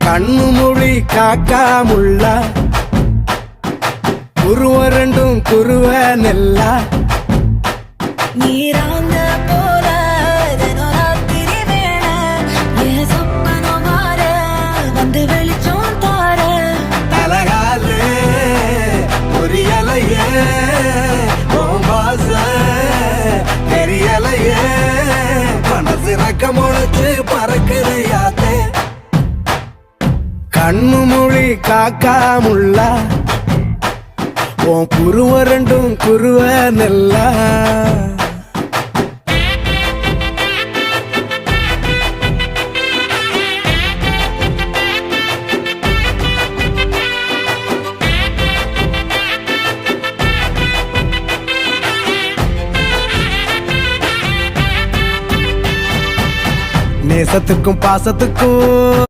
கண்ணு மொழி காக்காமுள்ள குருவ ரெண்டும் குருவ நெல்லா நீராங்க போல தினராத்திரி வேண என் சொப்பனம் மாற வந்து வெளிச்சம் தார தலகாலே பொரியலையே ஓம்பாச தெரியலையே மனசு ரக்க முளைச்சு பறக்குதையாத்தே கண்ணு மொழி காக்காமுள்ள உன் குருவ ரெண்டும் குருவ நெல்லா நேசத்துக்கும் பாசத்துக்கும்